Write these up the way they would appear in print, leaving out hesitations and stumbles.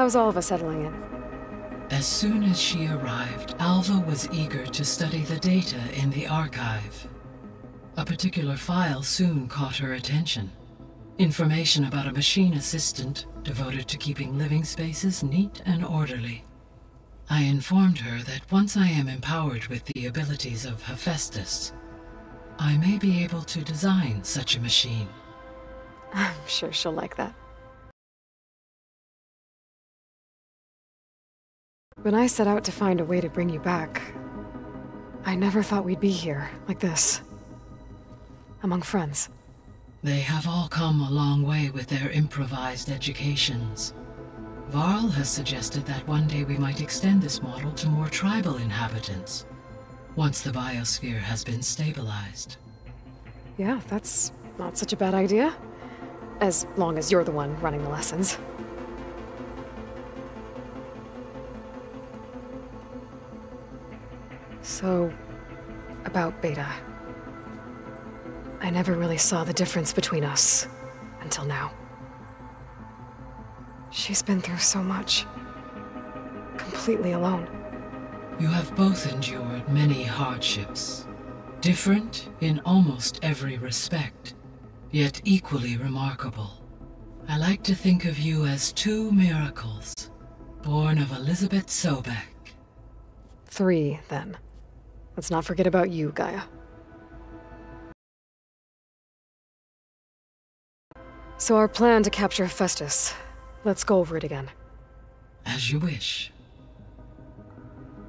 How's Alva settling in? As soon as she arrived, Alva was eager to study the data in the archive. A particular file soon caught her attention. Information about a machine assistant devoted to keeping living spaces neat and orderly. I informed her that once I am empowered with the abilities of HEPHAESTUS, I may be able to design such a machine. I'm sure she'll like that. When I set out to find a way to bring you back, I never thought we'd be here, like this. Among friends. They have all come a long way with their improvised educations. Varl has suggested that one day we might extend this model to more tribal inhabitants, once the biosphere has been stabilized. Yeah, that's not such a bad idea. As long as you're the one running the lessons. So, about Beta. I never really saw the difference between us, until now. She's been through so much. Completely alone. You have both endured many hardships. Different in almost every respect, yet equally remarkable. I like to think of you as two miracles, born of Elizabeth Sobek. 3, then. Let's not forget about you, Gaia. So our plan to capture HEPHAESTUS. Let's go over it again. As you wish.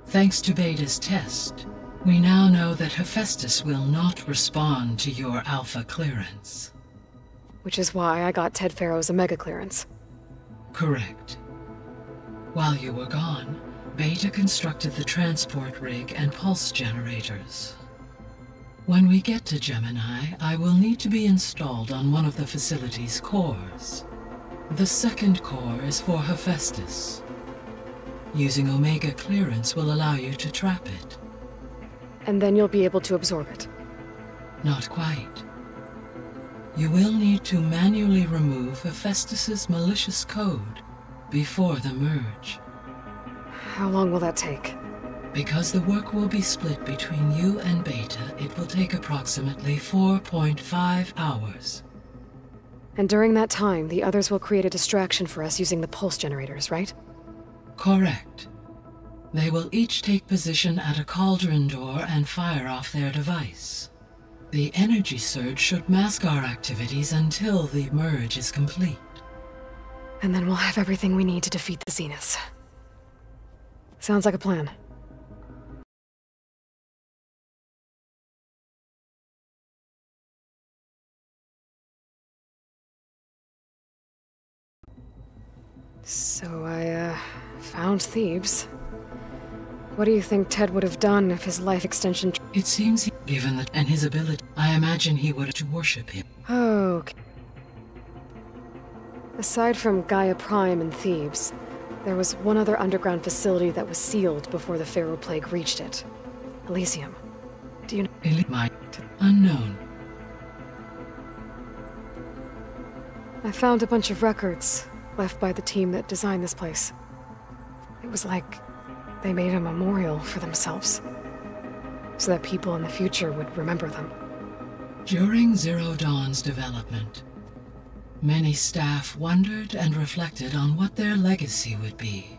Thanks to Beta's test, we now know that HEPHAESTUS will not respond to your alpha clearance. Which is why I got Ted Farrow's Omega clearance. Correct. While you were gone, Beta constructed the transport rig and pulse generators. When we get to Gemini, I will need to be installed on one of the facility's cores. The second core is for HEPHAESTUS. Using Omega clearance will allow you to trap it. And then you'll be able to absorb it. Not quite. You will need to manually remove HEPHAESTUS's malicious code before the merge. How long will that take? Because the work will be split between you and Beta, it will take approximately 4.5 hours. And during that time, the others will create a distraction for us using the pulse generators, right? Correct. They will each take position at a cauldron door and fire off their device. The energy surge should mask our activities until the merge is complete. And then we'll have everything we need to defeat the Zeniths. Sounds like a plan. So I, found Thebes. What do you think Ted would have done if his life extension... It seems, given that and his ability, I imagine he would have to worship him. Okay. Aside from Gaia Prime and Thebes, there was one other underground facility that was sealed before the Pharaoh Plague reached it. Elysium. Do you know? Might. Unknown. I found a bunch of records left by the team that designed this place. It was like they made a memorial for themselves, so that people in the future would remember them. During Zero Dawn's development, many staff wondered and reflected on what their legacy would be.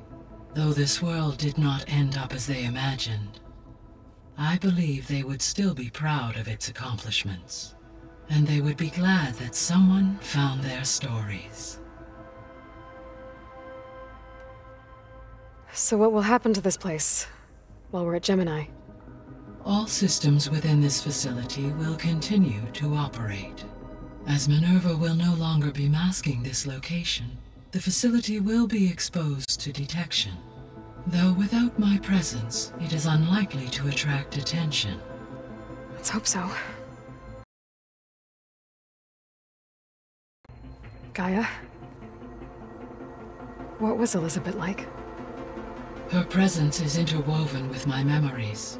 Though this world did not end up as they imagined, I believe they would still be proud of its accomplishments, and they would be glad that someone found their stories. So what will happen to this place while we're at Gemini? All systems within this facility will continue to operate. As Minerva will no longer be masking this location, the facility will be exposed to detection. Though without my presence, it is unlikely to attract attention. Let's hope so. Gaia? What was Elizabeth like? Her presence is interwoven with my memories.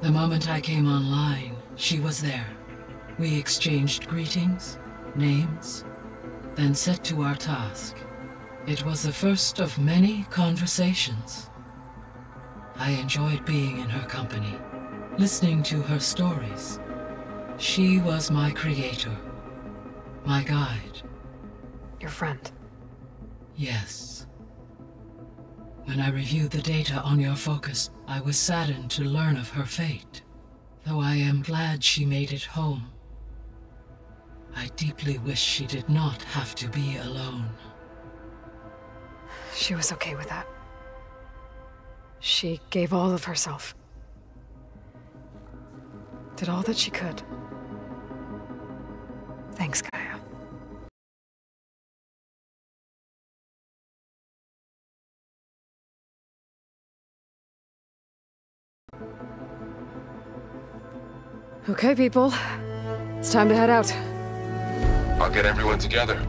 The moment I came online, she was there. We exchanged greetings, names, then set to our task. It was the first of many conversations. I enjoyed being in her company, listening to her stories. She was my creator, my guide. Your friend. Yes. When I reviewed the data on your focus, I was saddened to learn of her fate. Though I am glad she made it home. I deeply wish she did not have to be alone. She was okay with that. She gave all of herself. Did all that she could. Thanks, Gaia. Okay, people. It's time to head out. I'll get everyone together.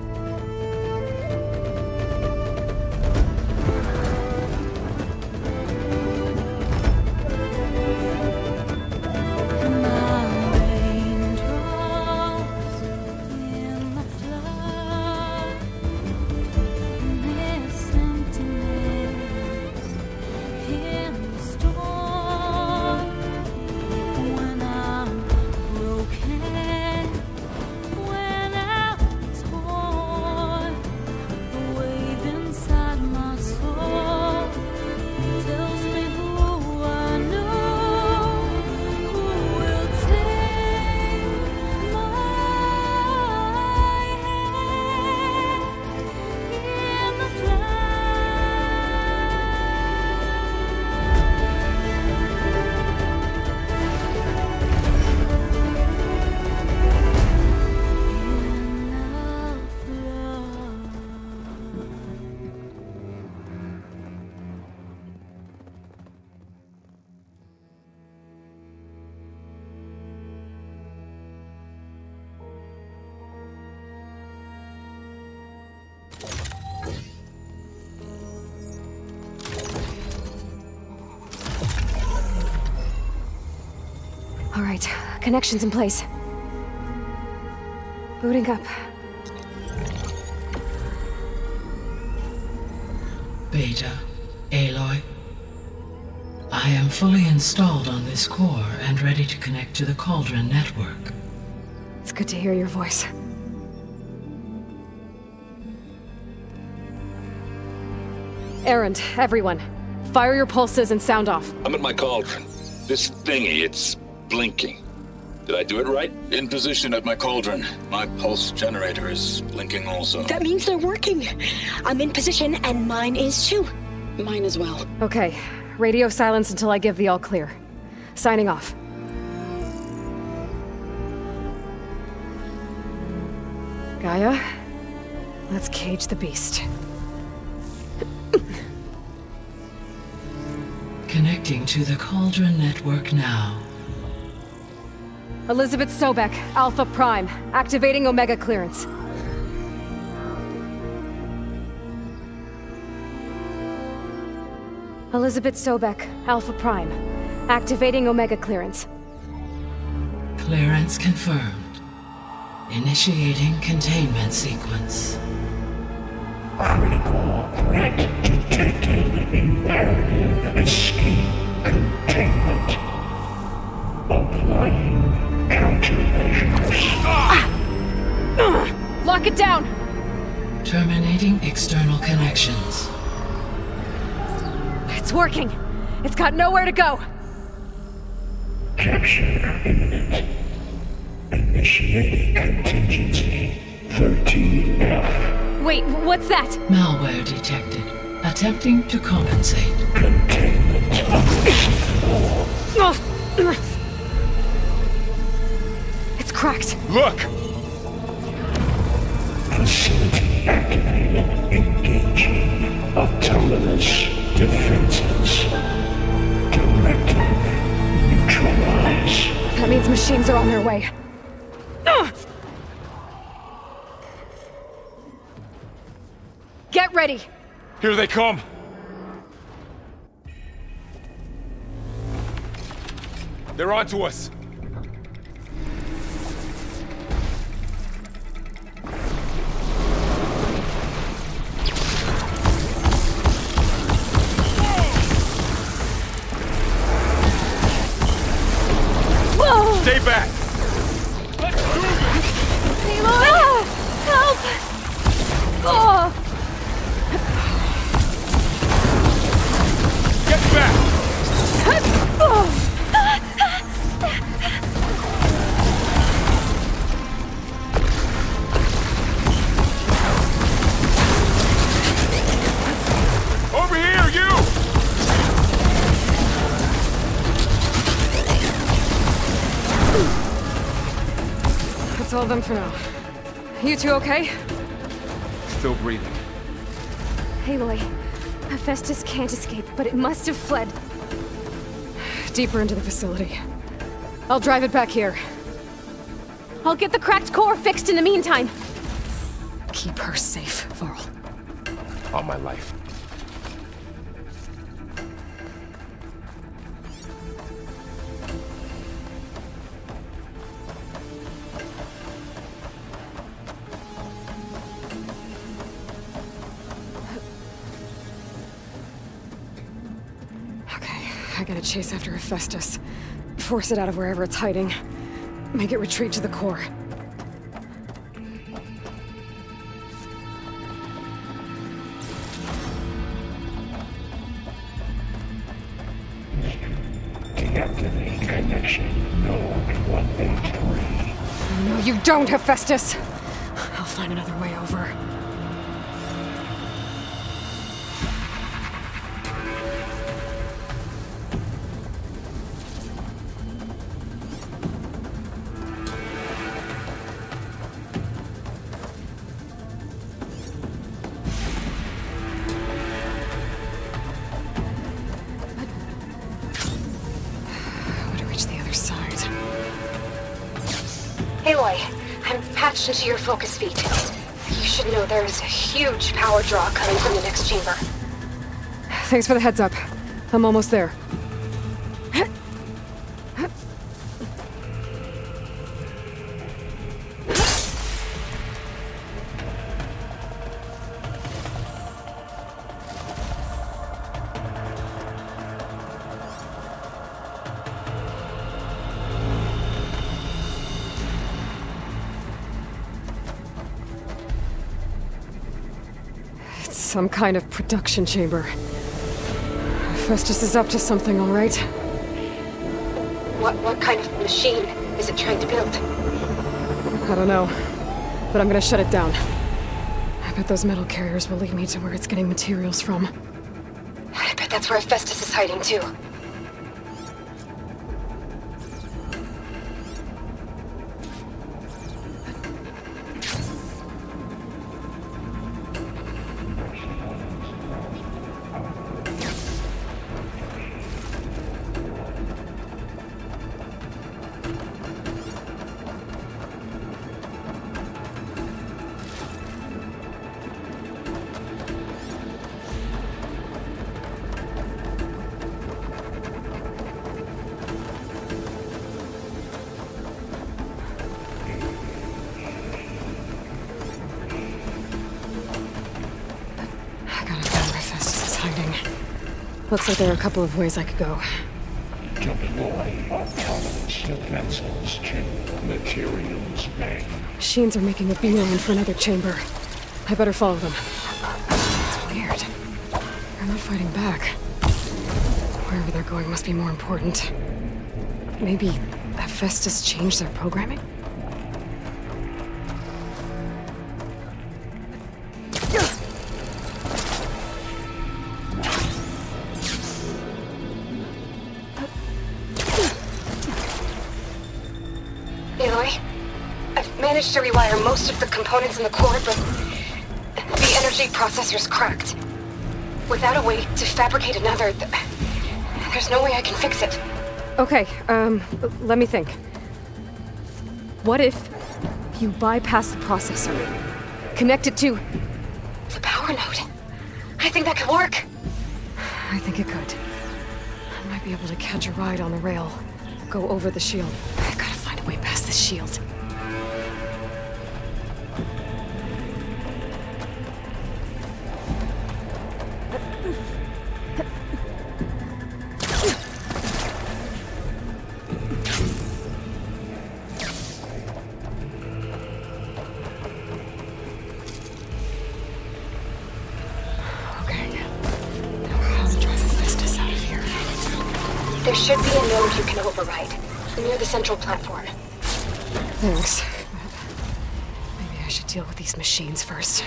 All right, connections in place. Booting up. Beta, Aloy. I am fully installed on this core and ready to connect to the Cauldron network. It's good to hear your voice. Errand, everyone. Fire your pulses and sound off. I'm at my Cauldron. This thingy, it's blinking. Did I do it right? In position at my Cauldron. My pulse generator is blinking also. That means they're working. I'm in position and mine is too. Mine as well. Okay, radio silence until I give the all clear. Signing off. Gaia, let's cage the beast. Connecting to the Cauldron network now. Elizabeth Sobek, Alpha Prime, activating Omega clearance. Elizabeth Sobek, Alpha Prime, activating Omega clearance. Clearance confirmed. Initiating containment sequence. Critical threat detected. Imperative escape containment. Applying countermeasures. Lock it down! Terminating external connections. It's working! It's got nowhere to go! Capture imminent. Initiating contingency 13F. Wait, what's that? Malware detected. Attempting to compensate. Containment of this floor. It's cracked. Look! Facility activated. Engaging autonomous defenses. Directive neutralize. That means machines are on their way. Get ready! Here they come! They're onto us! all of them for now. You two okay? Still breathing. Aloy, Hephaestus can't escape, but it must have fled. Deeper into the facility. I'll drive it back here. I'll get the cracked core fixed in the meantime. Keep her safe, Varl. On my life. Okay, I gotta chase after Hephaestus. Force it out of wherever it's hiding. Make it retreat to the core. Deactivate connection node 183. No, you don't, Hephaestus! I'll find another way over. Aloy, I'm patched into your focus feed. You should know there's a huge power draw coming from the next chamber. Thanks for the heads up. I'm almost there. Some kind of production chamber. Hephaestus is up to something, all right? What kind of machine is it trying to build? I don't know, but I'm gonna shut it down. I bet those metal carriers will lead me to where it's getting materials from. I bet that's where Hephaestus is hiding, too. Looks like there are a couple of ways I could go. Deploy autonomous defenses to materials bank. Machines are making a beeline for another chamber. I better follow them. It's weird. They're not fighting back. Wherever they're going must be more important. Maybe Hephaestus changed their programming? Aloy, I've managed to rewire most of the components in the core, but the energy processor's cracked. Without a way to fabricate another, there's no way I can fix it. Okay, let me think. What if you bypass the processor? Connect it to the power node. I think that could work. I think it could. I might be able to catch a ride on the rail. Go over the shield. I gotta find a way past this shield. There should be a node you can override, near the central platform. Thanks. Maybe I should deal with these machines first.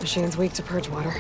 Machine's weak to purge water.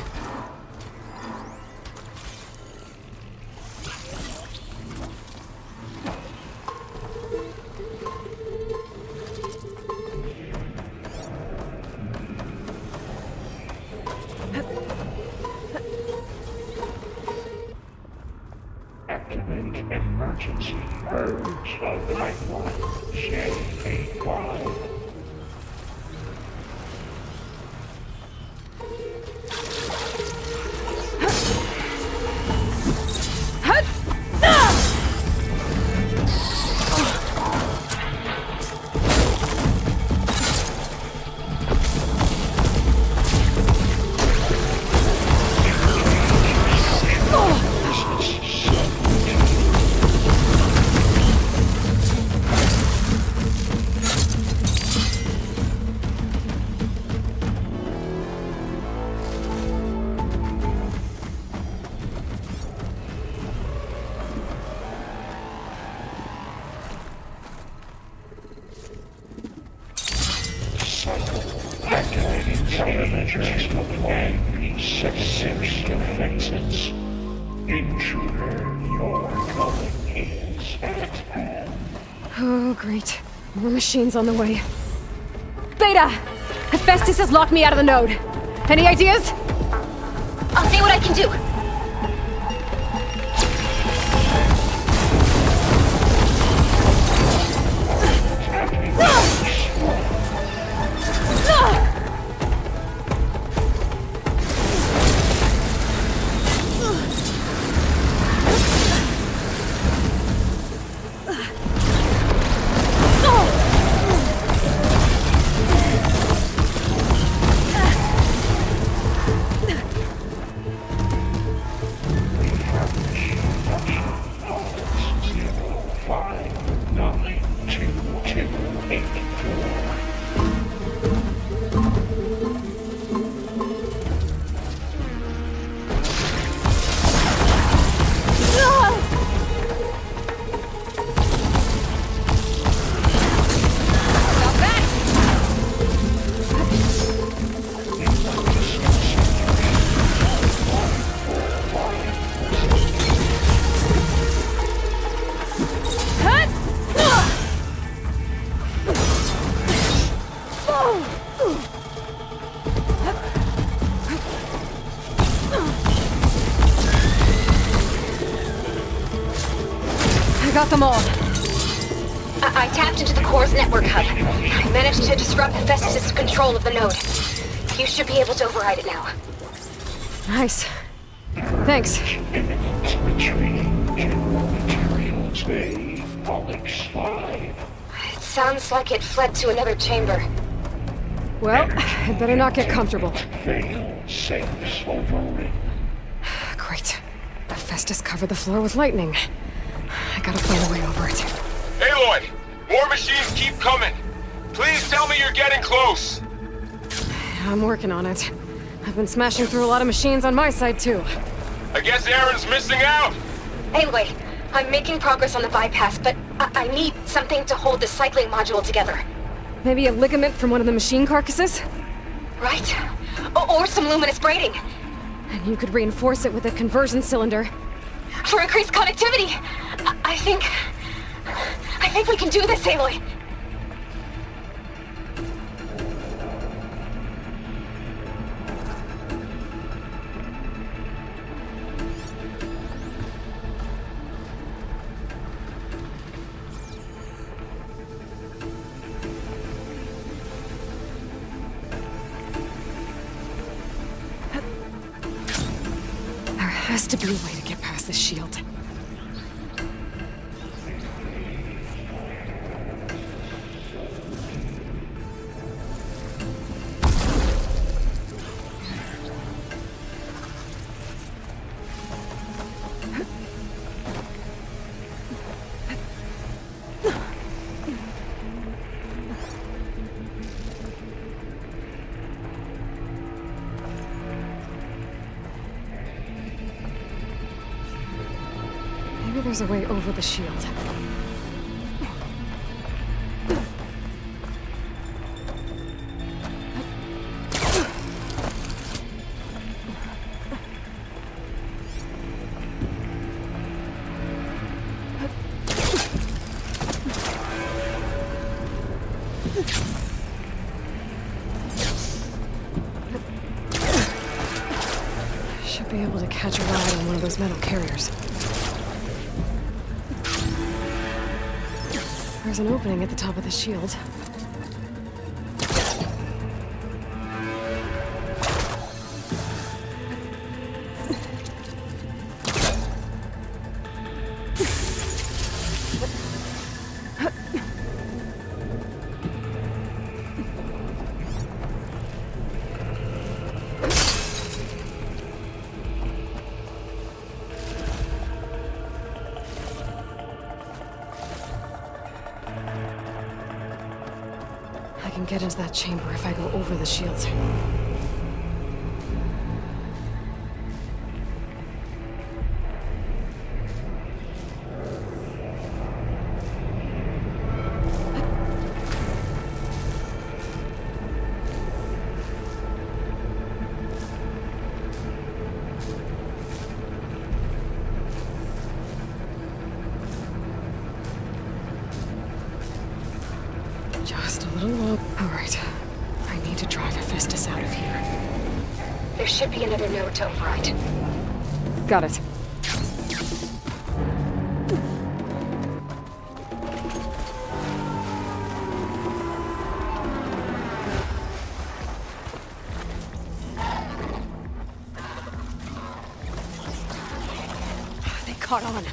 telemeters and six defenses. Intruder, your coming is at hand. Oh, great. More machines on the way. Beta! Hephaestus has locked me out of the node. Any ideas? I'll see what I can do. Got them all. I tapped into the core's network hub. I managed to disrupt Hephaestus' control of the node. You should be able to override it now. Nice. Thanks. Retreating general materials bay, Alex 5. It sounds like it fled to another chamber. Well, I'd better not get comfortable. Fail safes overridden. Great. Hephaestus covered the floor with lightning. I gotta find a way over it. Aloy! More machines keep coming! Please tell me you're getting close! I'm working on it. I've been smashing through a lot of machines on my side, too. I guess Aaron's missing out! Anyway, I'm making progress on the bypass, but I need something to hold the cycling module together. Maybe a ligament from one of the machine carcasses? Right? Or some luminous braiding. And you could reinforce it with a conversion cylinder. For increased connectivity! I think we can do this, Aloy. There has to be a way to get past this shield. Maybe there's a way over the shield. Should be able to catch a ride on one of those metal carriers. There's an opening at the top of the shield. I can get into that chamber if I go over the shield. need to drive Hephaestus out of here. There should be another node to override. Got it. They caught on.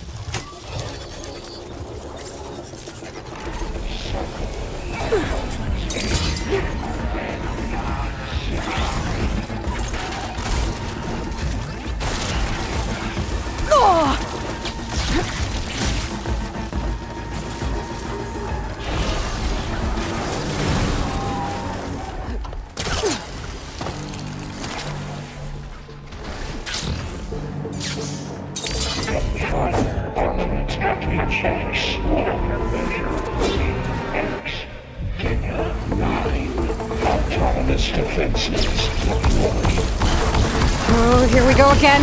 Oh, here we go again.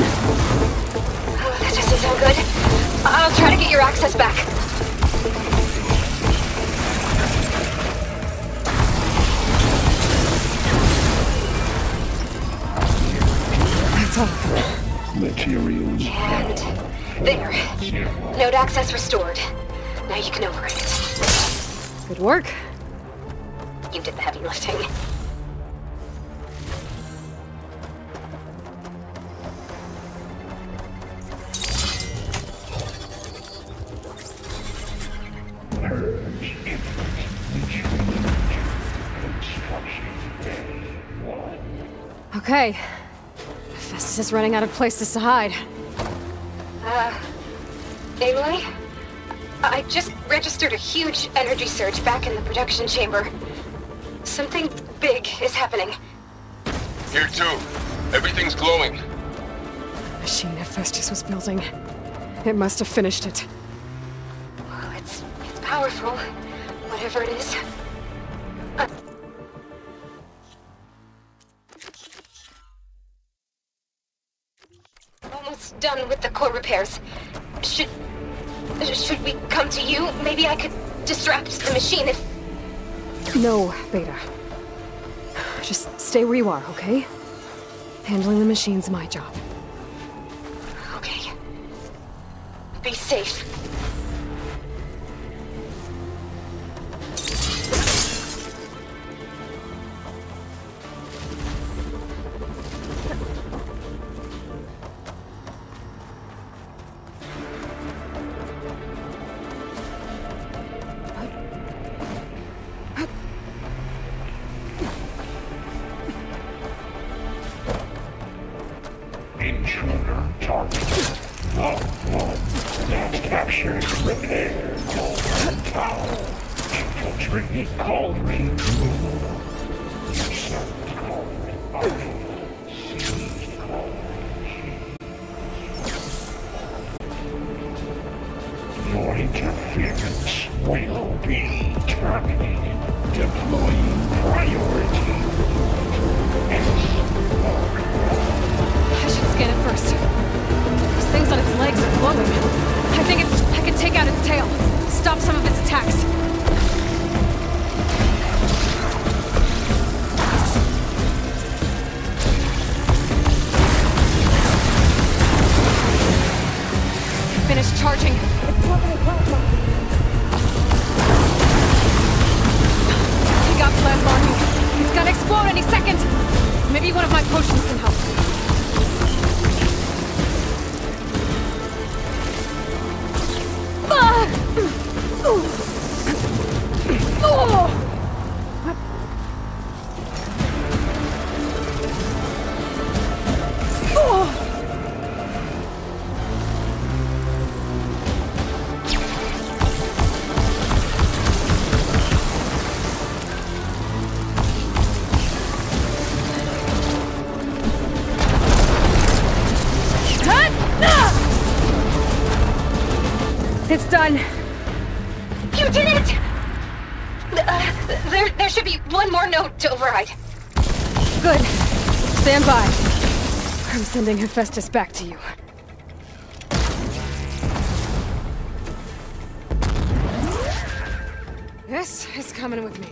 Oh, that doesn't sound good. I'll try to get your access back. That's all. Materials. And there. Node access restored. Now you can override it. Good work. You did the heavy lifting. Okay. Hephaestus is running out of places to hide. Aloy? I just registered a huge energy surge back in the production chamber. Something big is happening. Here too. Everything's glowing. The machine Hephaestus was building. It must have finished it. Well, it's powerful, whatever it is. Almost done with the core repairs. Should we come to you? Maybe I could distract the machine if... No, Beta. Just stay where you are, okay? Handling the machine's my job. Okay. Be safe. Intruder target. That's captured, repaired, Cauldron Tower. Infiltrated Cauldron. Served Cauldron Alpha. Seized Cauldron. Your interference will be terminated. Deploying priority. I should scan it first. Those things on its legs are glowing. I think I can take out its tail. Stop some of its attacks. Finish charging. He got plasma on me. It's gonna explode any second. Maybe one of my potions can help. It's done. You did it! There should be one more node to override. Good. Stand by. I'm sending Hephaestus back to you. This is coming with me.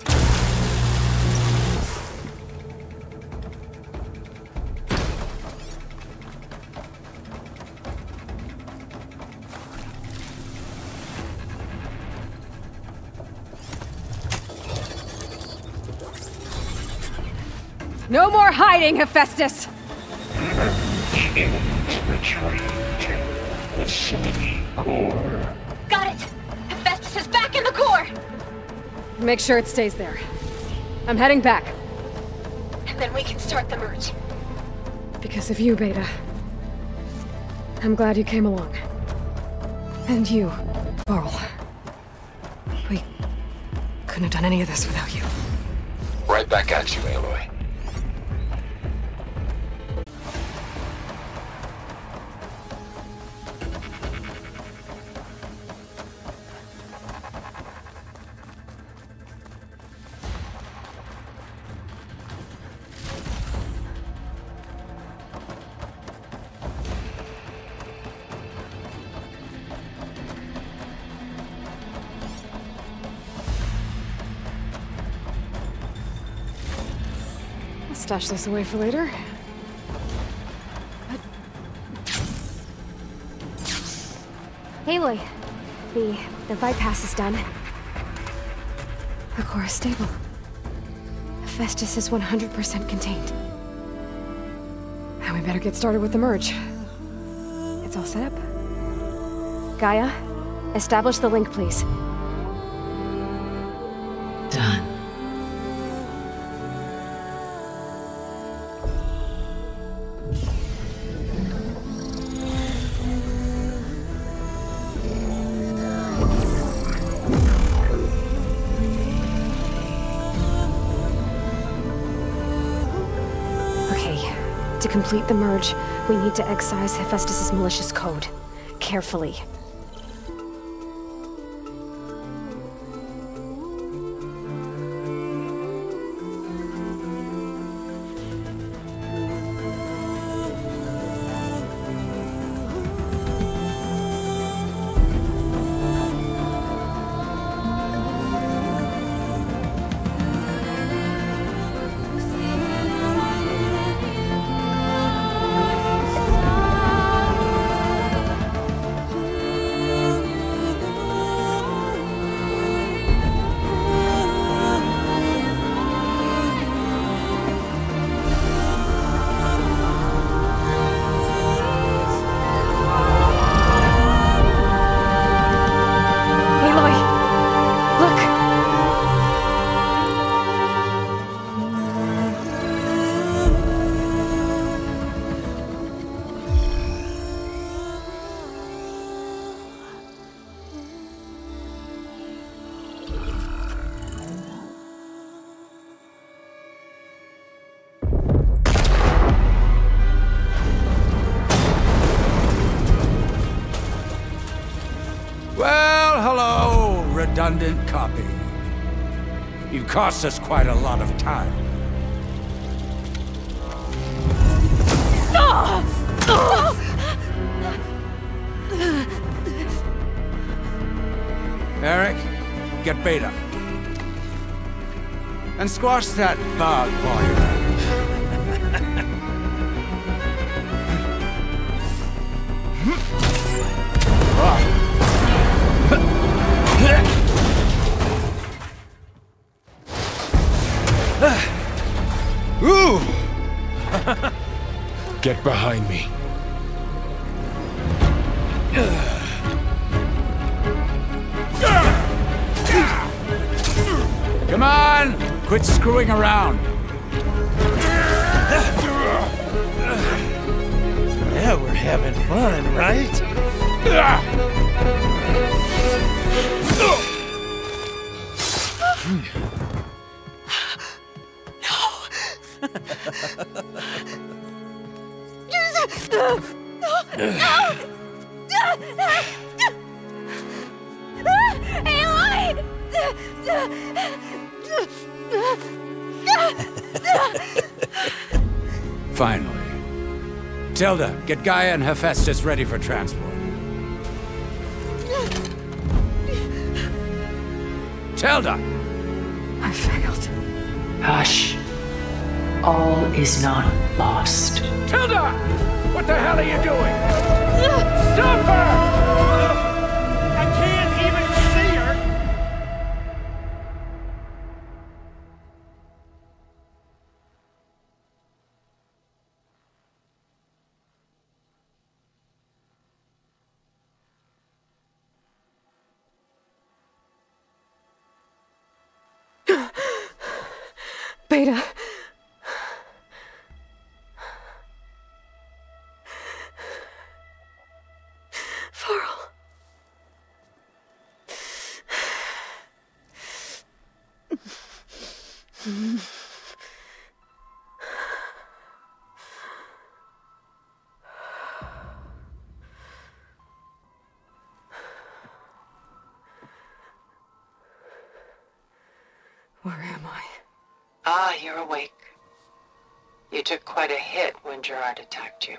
No more hiding, Hephaestus! Retreat. The city core. Got it! Hephaestus is back in the core! Make sure it stays there. I'm heading back. And then we can start the merge. Because of you, Beta. I'm glad you came along. And you, Varl. We couldn't have done any of this without you. Right back at you, Aloy. Stash this away for later. Hey, Aloy. The bypass is done. The core is stable. Hephaestus is 100% contained. Now we better get started with the merge. It's all set up. Gaia, establish the link, please. Done. To complete the merge, we need to excise Hephaestus' malicious code. Carefully. Redundant copy. You've cost us quite a lot of time. Eric, get Beta. And squash that bug while you're at Ooh! Get behind me. Come on! Quit screwing around. Yeah, we're having fun, right? Aloy! Finally. Tilda, get Gaia and Hephaestus ready for transport. Tilda! I failed. Hush. All is not lost. Tilda! What the hell are you doing? Stop her! I can't even see her! Beta. Varl. Where am I? Ah, you're awake. You took quite a hit when Gerard attacked you.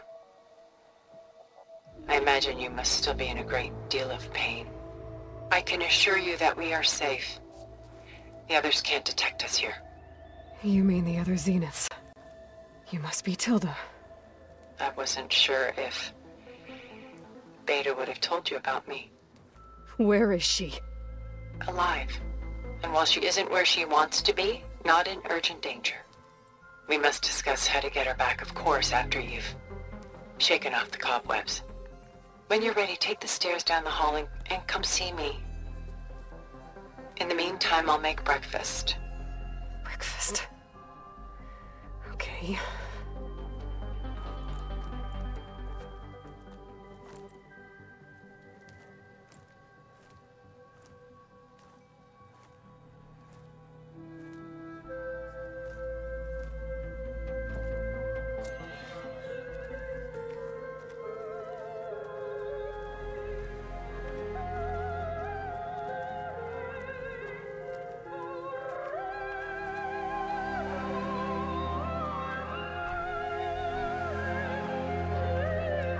I imagine you must still be in a great deal of pain. I can assure you that we are safe. The others can't detect us here. You mean the other Zeniths? You must be Tilda. I wasn't sure if Beta would have told you about me. Where is she? Alive. And while she isn't where she wants to be, not in urgent danger. We must discuss how to get her back, of course, after you've shaken off the cobwebs. When you're ready, take the stairs down the hall and come see me. In the meantime, I'll make breakfast. Breakfast. Okay.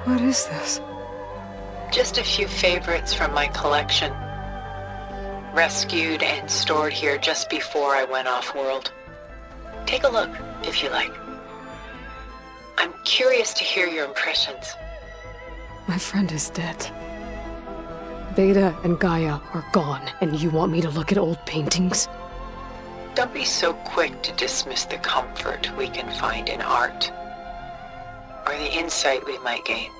What is this? Just a few favorites from my collection. Rescued and stored here just before I went off-world. Take a look, if you like. I'm curious to hear your impressions. My friend is dead. Beta and Gaia are gone, and you want me to look at old paintings? Don't be so quick to dismiss the comfort we can find in art, or the insight we might gain.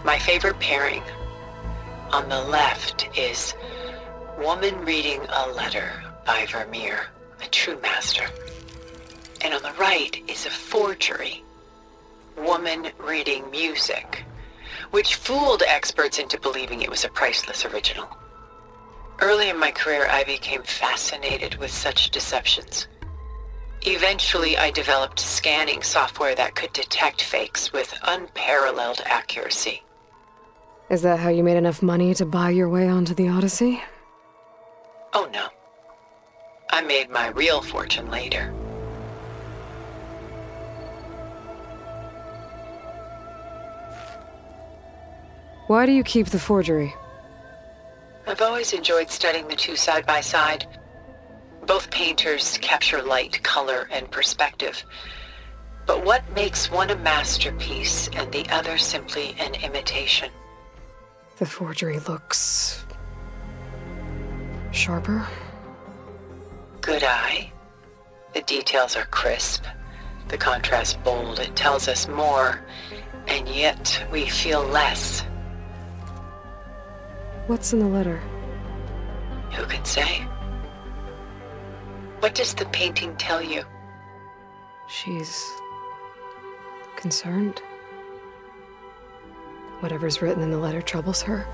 My favorite pairing. On the left is Woman Reading a Letter by Vermeer, a true master. And on the right is a forgery, Woman Reading Music, which fooled experts into believing it was a priceless original. Early in my career, I became fascinated with such deceptions. Eventually, I developed scanning software that could detect fakes with unparalleled accuracy. Is that how you made enough money to buy your way onto the Odyssey? Oh no. I made my real fortune later. Why do you keep the forgery? I've always enjoyed studying the two side by side. Both painters capture light, color, and perspective. But what makes one a masterpiece and the other simply an imitation? The forgery looks sharper. Good eye. details are crisp, the contrast bold. It tells us more, and yet we feel less. What's in the letter? Who can say? What does the painting tell you? She's concerned. Whatever's written in the letter troubles her.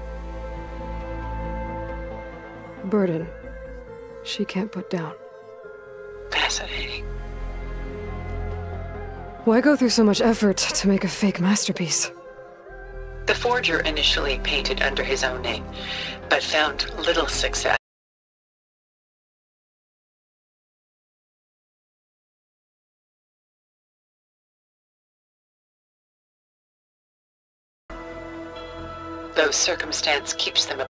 A burden she can't put down. Fascinating. Why go through so much effort to make a fake masterpiece? The forger initially painted under his own name, but found little success. Though circumstance keeps them apart.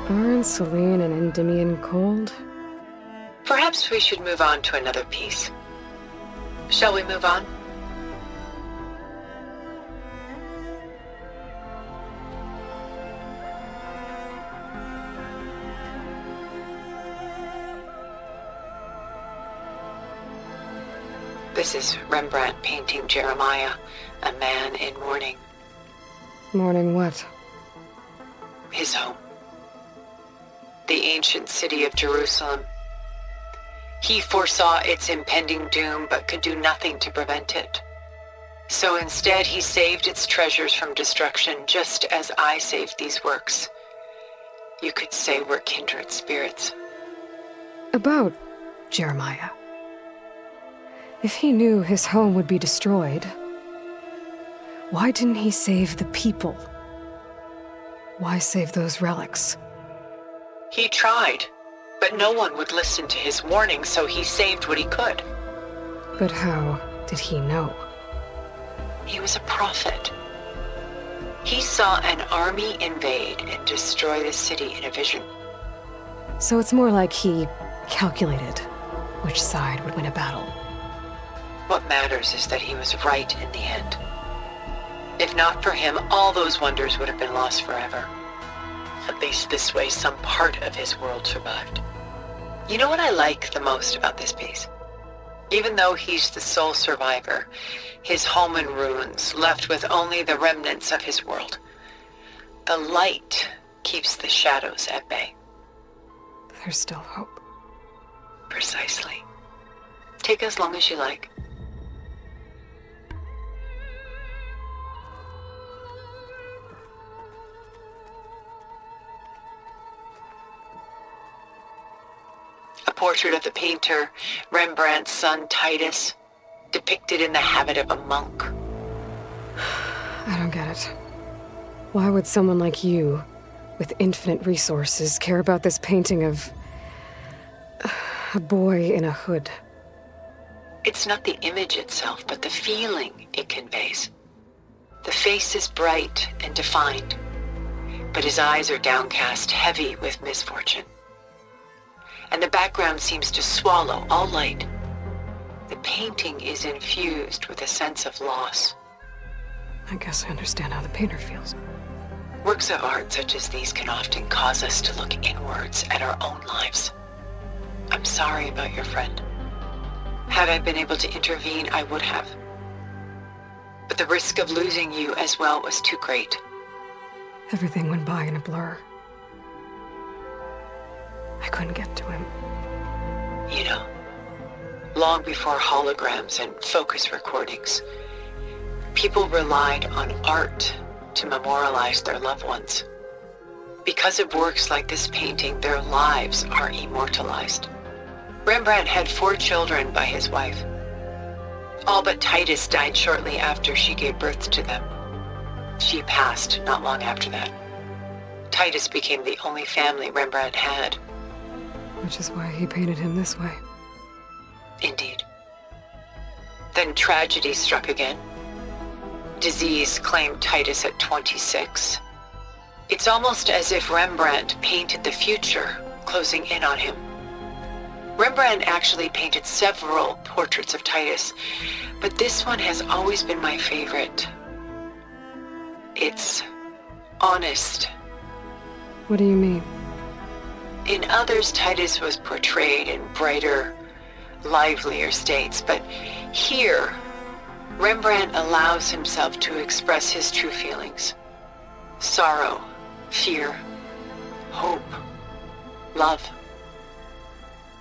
Aren't Selene and Endymion cold? Perhaps we should move on to another piece. Shall we move on? This is Rembrandt painting Jeremiah, a man in mourning. Mourning what? His home. The ancient city of Jerusalem. He foresaw its impending doom, but could do nothing to prevent it. So instead, he saved its treasures from destruction, just as I saved these works. You could say we're kindred spirits. About Jeremiah. If he knew his home would be destroyed, why didn't he save the people? Why save those relics? He tried, but no one would listen to his warning, so he saved what he could. But how did he know? He was a prophet. He saw an army invade and destroy the city in a vision. So it's more like he calculated which side would win a battle. What matters is that he was right in the end. If not for him, all those wonders would have been lost forever. At least this way, some part of his world survived. You know what I like the most about this piece? Even though he's the sole survivor, his home in ruins, left with only the remnants of his world. The light keeps the shadows at bay. There's still hope. Precisely. Take as long as you like. A portrait of the painter, Rembrandt's son Titus, depicted in the habit of a monk. I don't get it. Why would someone like you, with infinite resources, care about this painting of a boy in a hood? It's not the image itself, but the feeling it conveys. The face is bright and defined. but his eyes are downcast, heavy with misfortune. And the background seems to swallow all light. The painting is infused with a sense of loss. I guess I understand how the painter feels. Works of art such as these can often cause us to look inwards at our own lives. I'm sorry about your friend. Had I been able to intervene, I would have. But the risk of losing you as well was too great. Everything went by in a blur. I couldn't get to him. You know, long before holograms and focus recordings, people relied on art to memorialize their loved ones. Because of works like this painting, their lives are immortalized. Rembrandt had 4 children by his wife. All but Titus died shortly after she gave birth to them. She passed not long after that. Titus became the only family Rembrandt had. Which is why he painted him this way. Indeed. Then tragedy struck again. Disease claimed Titus at 26. It's almost as if Rembrandt painted the future, closing in on him. Rembrandt actually painted several portraits of Titus, but this one has always been my favorite. It's honest. What do you mean? In others, Titus was portrayed in brighter, livelier states, but here, Rembrandt allows himself to express his true feelings. Sorrow, fear, hope, love.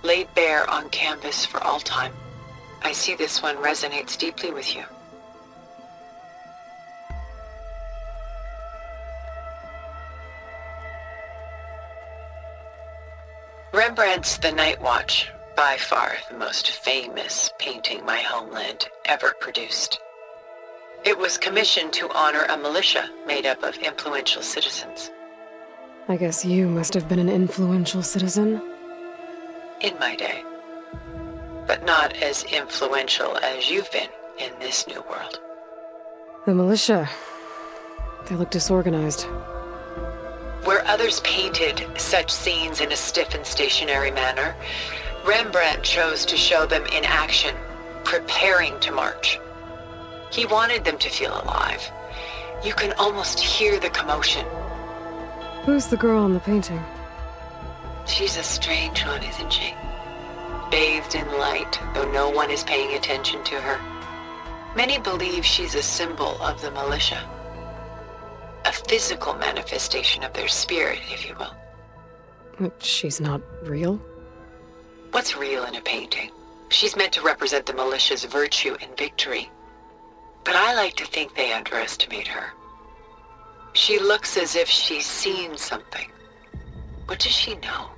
Laid bare on canvas for all time. I see this one resonates deeply with you. Rembrandt's The Night Watch, by far the most famous painting my homeland ever produced. It was commissioned to honor a militia made up of influential citizens. I guess you must have been an influential citizen. In my day. But not as influential as you've been in this new world. The militia. They look disorganized. Where others painted such scenes in a stiff and stationary manner, Rembrandt chose to show them in action, preparing to march. He wanted them to feel alive. You can almost hear the commotion. Who's the girl in the painting? She's a strange one, isn't she? Bathed in light, though no one is paying attention to her. Many believe she's a symbol of the militia. A physical manifestation of their spirit, if you will. But she's not real? What's real in a painting? She's meant to represent the militia's virtue and victory. But I like to think they underestimate her. She looks as if she's seen something. What does she know?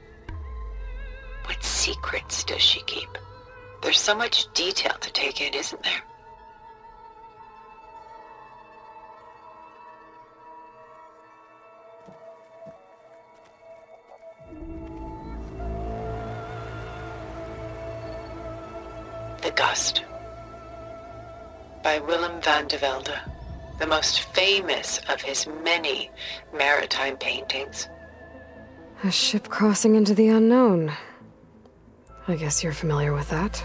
What secrets does she keep? There's so much detail to take in, isn't there? The Gust, by Willem van de Velde, the most famous of his many maritime paintings. A ship crossing into the unknown. I guess you're familiar with that.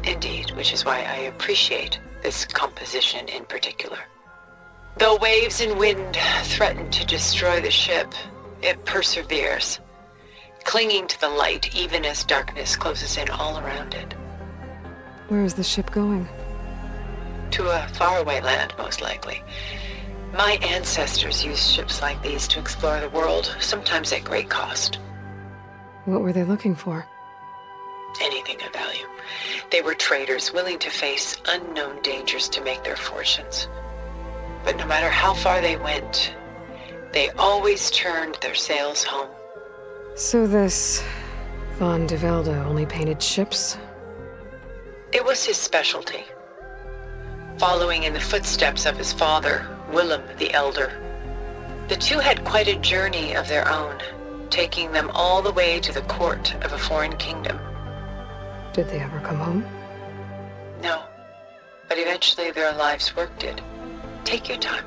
Indeed, which is why I appreciate this composition in particular. Though waves and wind threaten to destroy the ship, it perseveres, clinging to the light even as darkness closes in all around it. Where is the ship going? To a faraway land, most likely. My ancestors used ships like these to explore the world, sometimes at great cost. What were they looking for? Anything of value. They were traders willing to face unknown dangers to make their fortunes. But no matter how far they went, they always turned their sails home. So this Van de Velde only painted ships? It was his specialty. Following in the footsteps of his father, Willem the Elder. The two had quite a journey of their own, taking them all the way to the court of a foreign kingdom. Did they ever come home? No, but eventually their lives worked it. Take your time.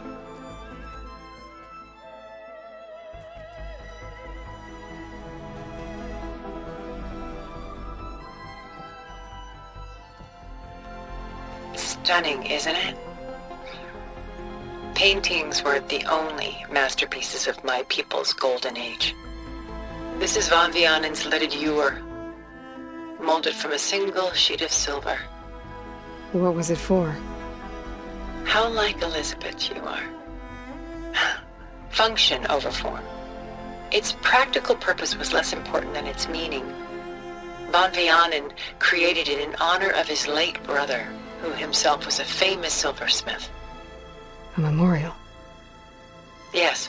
stunning, isn't it? Paintings weren't the only masterpieces of my people's golden age. This is Von Vianen's leaded ewer, molded from a single sheet of silver. What was it for? How like Elizabeth you are. Function over form. Its practical purpose was less important than its meaning. Von Vianen created it in honor of his late brother, who himself was a famous silversmith. A memorial? Yes.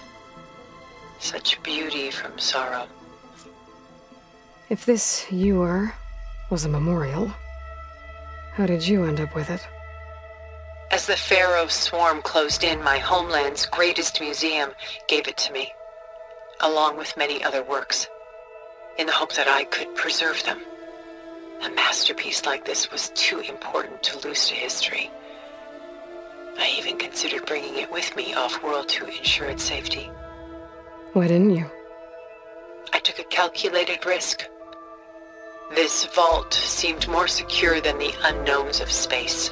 Such beauty from sorrow. If this ewer was a memorial, how did you end up with it? As the Pharaoh swarm closed in, my homeland's greatest museum gave it to me, along with many other works, in the hope that I could preserve them. A masterpiece like this was too important to lose to history. I even considered bringing it with me off-world to ensure its safety. Why didn't you? I took a calculated risk. This vault seemed more secure than the unknowns of space.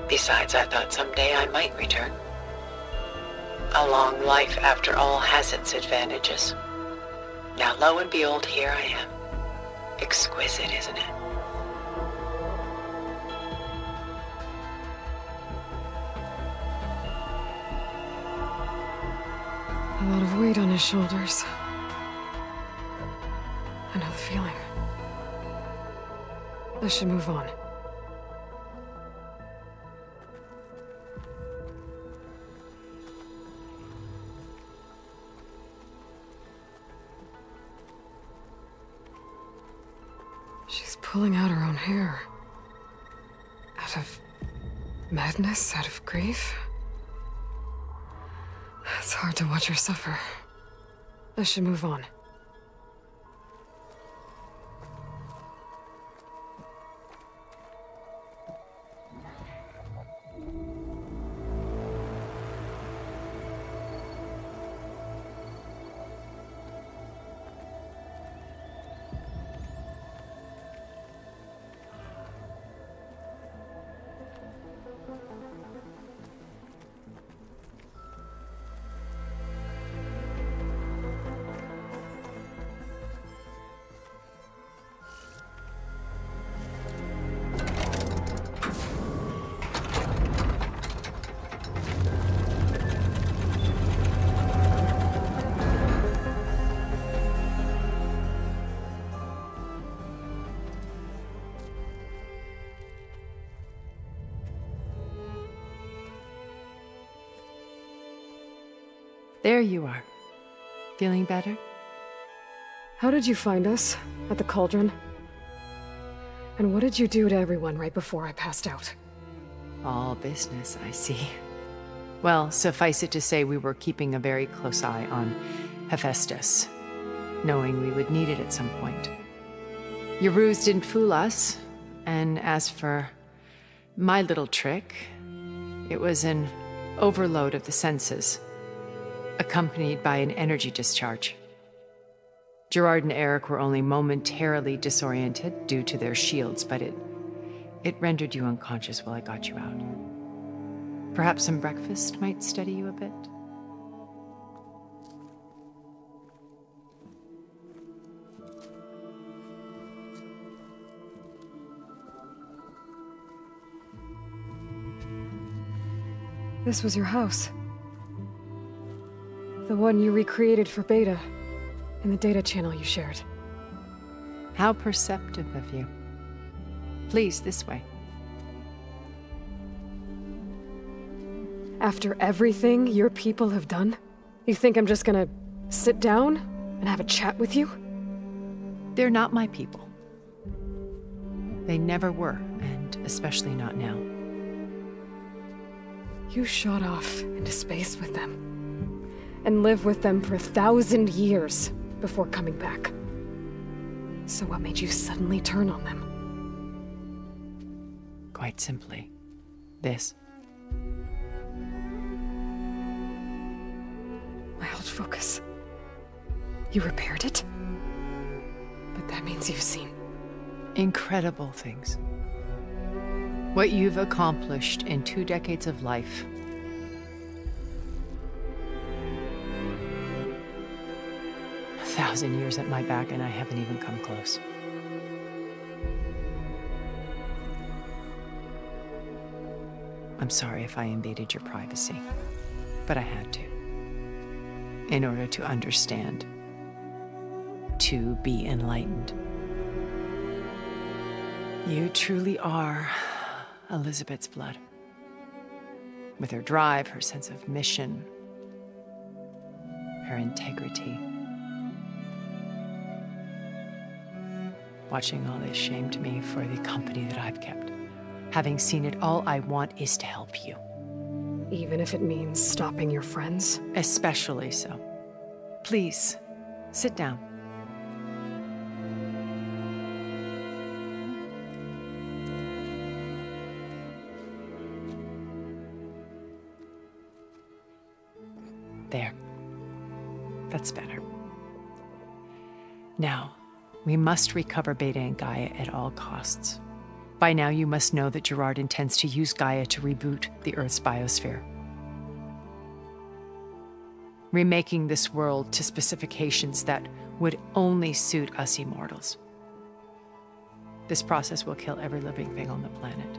Besides, I thought someday I might return. A long life, after all, has its advantages. Now, lo and behold, here I am. Exquisite, isn't it? A lot of weight on his shoulders. I know the feeling. I should move on. She's pulling out her own hair. Out of madness, out of grief. It's hard to watch her suffer. I should move on. There you are. Feeling better? How did you find us? At the Cauldron? And what did you do to everyone right before I passed out? All business, I see. Well, suffice it to say we were keeping a very close eye on HEPHAESTUS, knowing we would need it at some point. Your ruse didn't fool us, and as for my little trick, it was an overload of the senses, accompanied by an energy discharge. Gerard and Eric were only momentarily disoriented due to their shields, but it rendered you unconscious while I got you out. Perhaps some breakfast might steady you a bit? This was your house. The one you recreated for Beta, in the data channel you shared. How perceptive of you. Please, this way. After everything your people have done, you think I'm just gonna sit down and have a chat with you? They're not my people. They never were, and especially not now. You shot off into space with them. And lived with them for 1,000 years before coming back. So what made you suddenly turn on them? Quite simply, this. My old focus. You repaired it? But that means you've seen... incredible things. What you've accomplished in 2 decades of life. A 1,000 years at my back and I haven't even come close. I'm sorry if I invaded your privacy, but I had to. In order to understand, to be enlightened. You truly are Elizabeth's blood. With her drive, her sense of mission, her integrity. Watching all this shamed me for the company that I've kept. Having seen it, all I want is to help you. Even if it means stopping your friends? Especially so. Please, sit down. There. That's better. Now, we must recover Beta and Gaia at all costs. By now, you must know that Gerard intends to use Gaia to reboot the Earth's biosphere. Remaking this world to specifications that would only suit us immortals. This process will kill every living thing on the planet.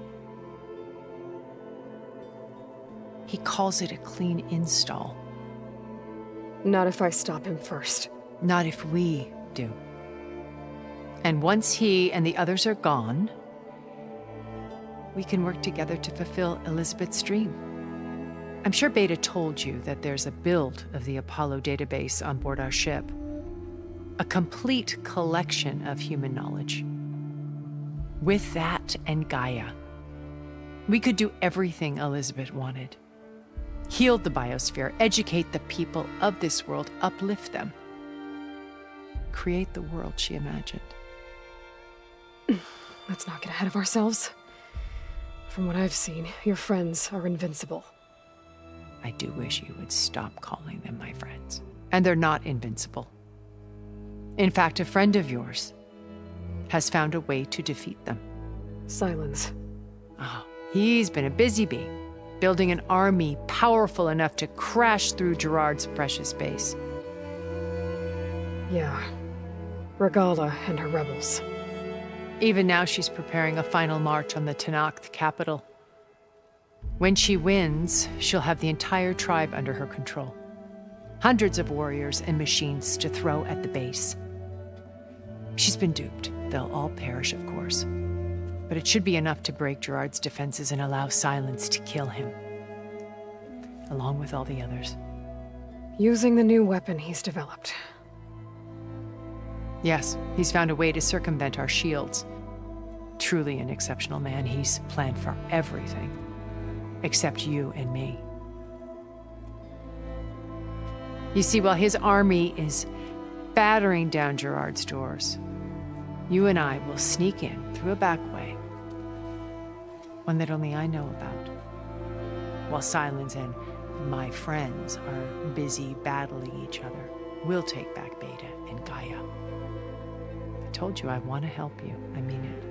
He calls it a clean install. Not if I stop him first. Not if we do. And once he and the others are gone, we can work together to fulfill Elizabeth's dream. I'm sure Beta told you that there's a build of the Apollo database on board our ship. A complete collection of human knowledge. With that and Gaia, we could do everything Elizabeth wanted. Heal the biosphere, educate the people of this world, uplift them. Create the world she imagined. Let's not get ahead of ourselves. From what I've seen, your friends are invincible. I do wish you would stop calling them my friends. And they're not invincible. In fact, a friend of yours has found a way to defeat them. Silence. Oh, he's been a busy bee, building an army powerful enough to crash through Gerard's precious base. Yeah. Regala and her rebels. Even now, she's preparing a final march on the Tenakth capital. When she wins, she'll have the entire tribe under her control. Hundreds of warriors and machines to throw at the base. She's been duped. They'll all perish, of course. But it should be enough to break Gerard's defenses and allow Silence to kill him. Along with all the others. Using the new weapon he's developed. Yes, he's found a way to circumvent our shields. Truly an exceptional man. He's planned for everything. Except you and me. You see, while his army is battering down Gerard's doors, you and I will sneak in through a back way. One that only I know about. While Silence and my friends are busy battling each other, we'll take back Beta and Gaia. I told you I want to help you. I mean it.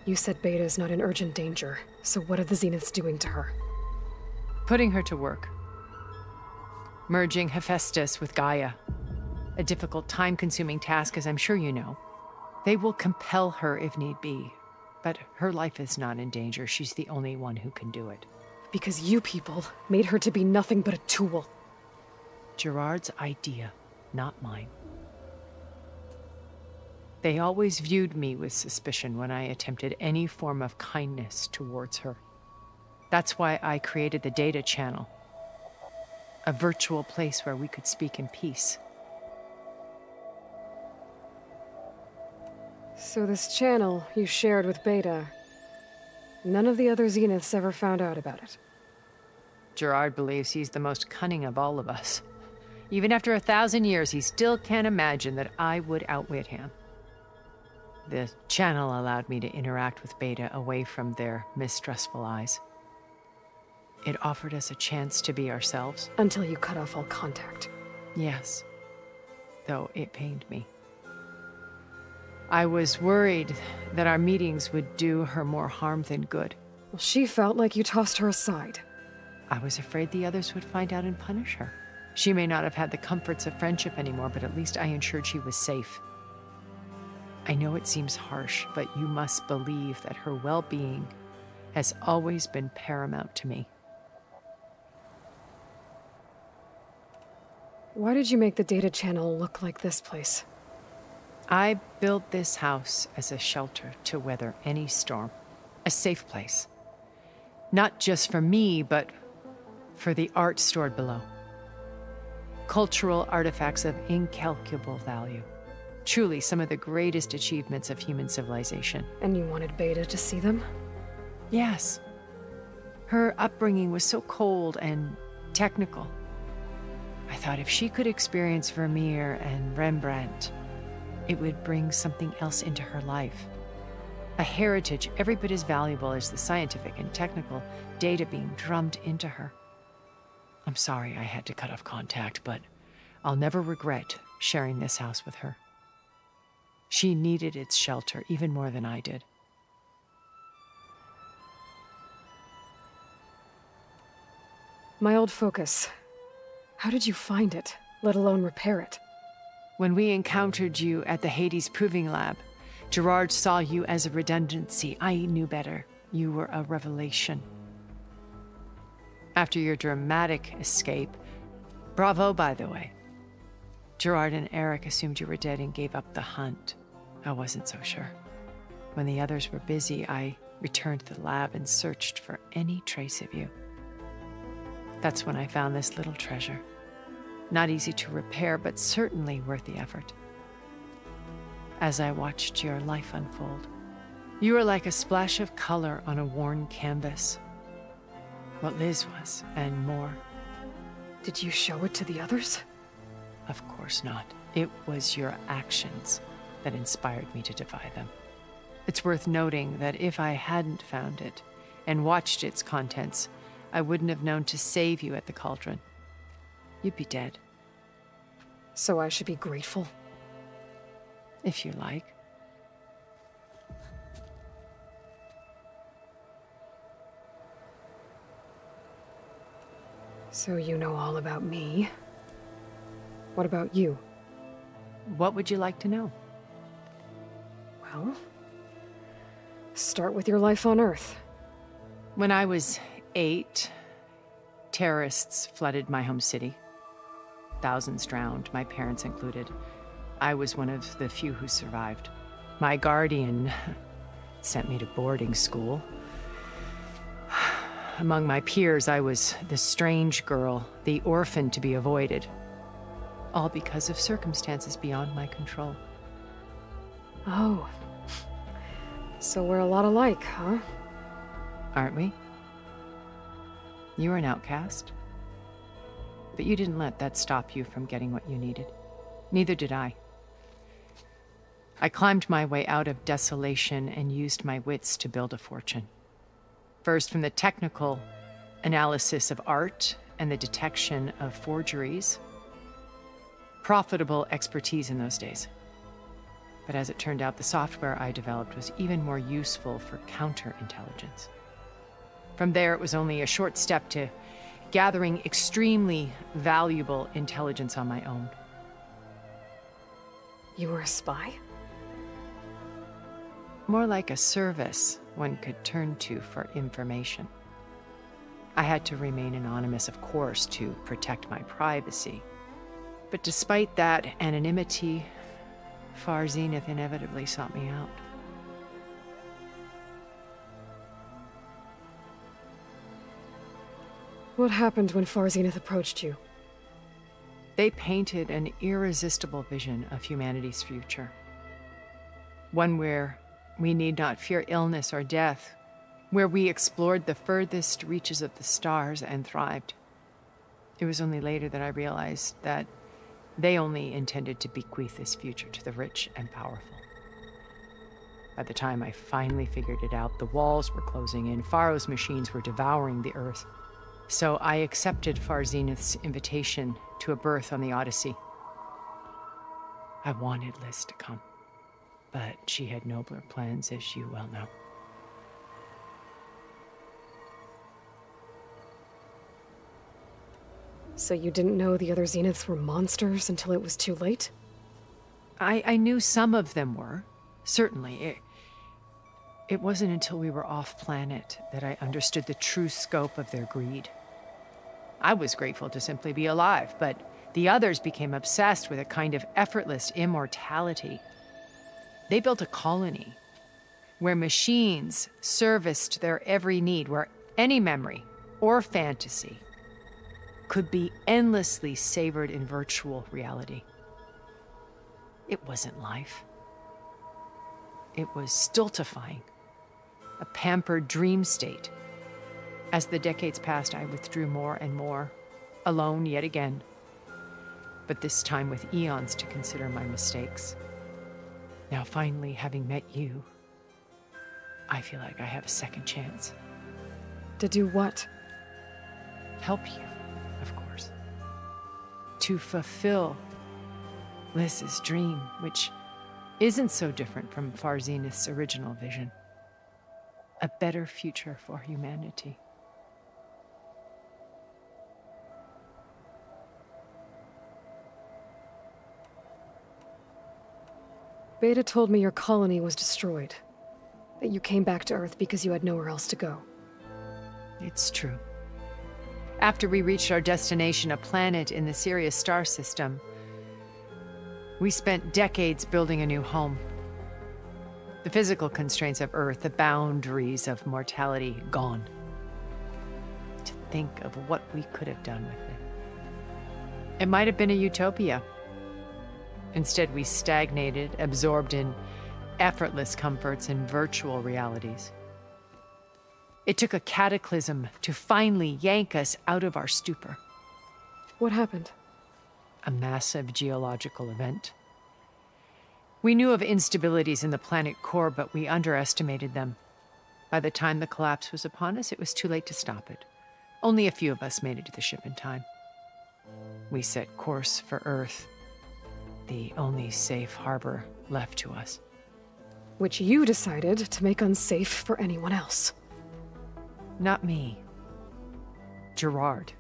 You said Beta is not in urgent danger, so what are the Zeniths doing to her? Putting her to work. Merging HEPHAESTUS with Gaia. A difficult, time-consuming task, as I'm sure you know. They will compel her if need be, but her life is not in danger. She's the only one who can do it. Because you people made her to be nothing but a tool. Gerard's idea, not mine. They always viewed me with suspicion when I attempted any form of kindness towards her. That's why I created the data channel. A virtual place where we could speak in peace. So this channel you shared with Beta, none of the other Zeniths ever found out about it? Gerard believes he's the most cunning of all of us. Even after 1,000 years, he still can't imagine that I would outwit him. The channel allowed me to interact with Beta away from their mistrustful eyes. It offered us a chance to be ourselves. Until you cut off all contact. Yes. Though it pained me. I was worried that our meetings would do her more harm than good. Well, she felt like you tossed her aside. I was afraid the others would find out and punish her. She may not have had the comforts of friendship anymore, but at least I ensured she was safe. I know it seems harsh, but you must believe that her well-being has always been paramount to me. Why did you make the data channel look like this place? I built this house as a shelter to weather any storm. A safe place. Not just for me, but for the art stored below. Cultural artifacts of incalculable value. Truly some of the greatest achievements of human civilization. And you wanted Beta to see them? Yes. Her upbringing was so cold and technical. I thought if she could experience Vermeer and Rembrandt, it would bring something else into her life. A heritage every bit as valuable as the scientific and technical data being drummed into her. I'm sorry I had to cut off contact, but I'll never regret sharing this house with her. She needed its shelter even more than I did. My old focus. How did you find it, let alone repair it? When we encountered you at the Hades Proving Lab, Gerard saw you as a redundancy. I knew better. You were a revelation. After your dramatic escape, bravo, by the way. Gerard and Eric assumed you were dead and gave up the hunt. I wasn't so sure. When the others were busy, I returned to the lab and searched for any trace of you. That's when I found this little treasure. Not easy to repair, but certainly worth the effort. As I watched your life unfold, you were like a splash of color on a worn canvas. What Liz was, and more. Did you show it to the others? Of course not. It was your actions that inspired me to defy them. It's worth noting that if I hadn't found it and watched its contents, I wouldn't have known to save you at the Cauldron. You'd be dead. So I should be grateful? If you like. So you know all about me. What about you? What would you like to know? Well, start with your life on Earth. When I was 8, terrorists flooded my home city. Thousands drowned, my parents included. I was one of the few who survived. My guardian sent me to boarding school. Among my peers, I was the strange girl, the orphan to be avoided. All because of circumstances beyond my control. Oh. So we're a lot alike, huh? Aren't we? You were an outcast. But you didn't let that stop you from getting what you needed. Neither did I. I climbed my way out of desolation and used my wits to build a fortune. First, from the technical analysis of art and the detection of forgeries. Profitable expertise in those days. But as it turned out, the software I developed was even more useful for counterintelligence. From there, it was only a short step to gathering extremely valuable intelligence on my own. You were a spy? More like a service one could turn to for information. I had to remain anonymous, of course, to protect my privacy. But despite that anonymity, Far Zenith inevitably sought me out. What happened when Far Zenith approached you? They painted an irresistible vision of humanity's future. One where we need not fear illness or death, where we explored the furthest reaches of the stars and thrived. It was only later that I realized that they only intended to bequeath this future to the rich and powerful. By the time I finally figured it out, the walls were closing in, Pharaoh's machines were devouring the earth. So I accepted Far Zenith's invitation to a berth on the Odyssey. I wanted Liz to come, but she had nobler plans, as you well know. So you didn't know the other Zeniths were monsters until it was too late? I knew some of them were, certainly. It wasn't until we were off-planet that I understood the true scope of their greed. I was grateful to simply be alive, but the others became obsessed with a kind of effortless immortality. They built a colony where machines serviced their every need, where any memory or fantasy could be endlessly savored in virtual reality. It wasn't life. It was stultifying, a pampered dream state. As the decades passed, I withdrew more and more, alone yet again, but this time with eons to consider my mistakes. Now finally, having met you, I feel like I have a second chance. To do what? Help you, of course. To fulfill Liz's dream, which isn't so different from Far Zenith's original vision. A better future for humanity. Beta told me your colony was destroyed. That you came back to Earth because you had nowhere else to go. It's true. After we reached our destination, a planet in the Sirius star system, we spent decades building a new home. The physical constraints of Earth, the boundaries of mortality, gone. To think of what we could have done with it. It might have been a utopia. Instead, we stagnated, absorbed in effortless comforts and virtual realities. It took a cataclysm to finally yank us out of our stupor. What happened? A massive geological event. We knew of instabilities in the planet core, but we underestimated them. By the time the collapse was upon us, it was too late to stop it. Only a few of us made it to the ship in time. We set course for Earth, the only safe harbor left to us. Which you decided to make unsafe for anyone else. Not me. Gerard.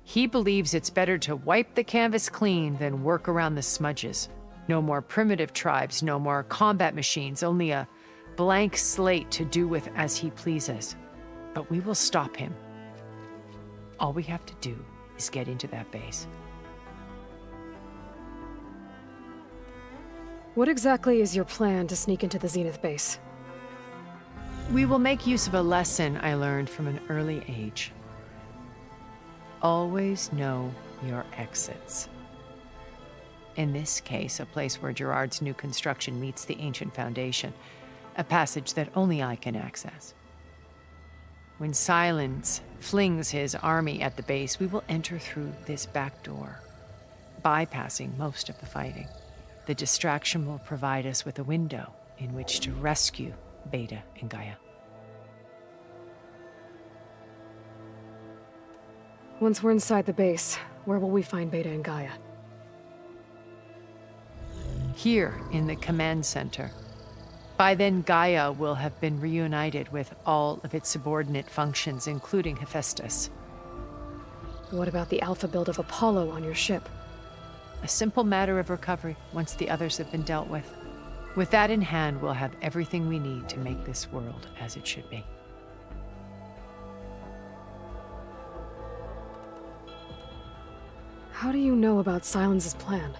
He believes it's better to wipe the canvas clean than work around the smudges. No more primitive tribes, no more combat machines, only a blank slate to do with as he pleases. But we will stop him. All we have to do is get into that base. What exactly is your plan to sneak into the Zenith base? We will make use of a lesson I learned from an early age. Always know your exits. In this case, a place where Gerard's new construction meets the ancient foundation, a passage that only I can access. When Silence flings his army at the base, we will enter through this back door, bypassing most of the fighting. The distraction will provide us with a window in which to rescue Beta and Gaia. Once we're inside the base, where will we find Beta and Gaia? Here in the command center. By then, Gaia will have been reunited with all of its subordinate functions, including HEPHAESTUS. What about the alpha build of Apollo on your ship? A simple matter of recovery once the others have been dealt with. With that in hand, we'll have everything we need to make this world as it should be. How do you know about Silence's plan?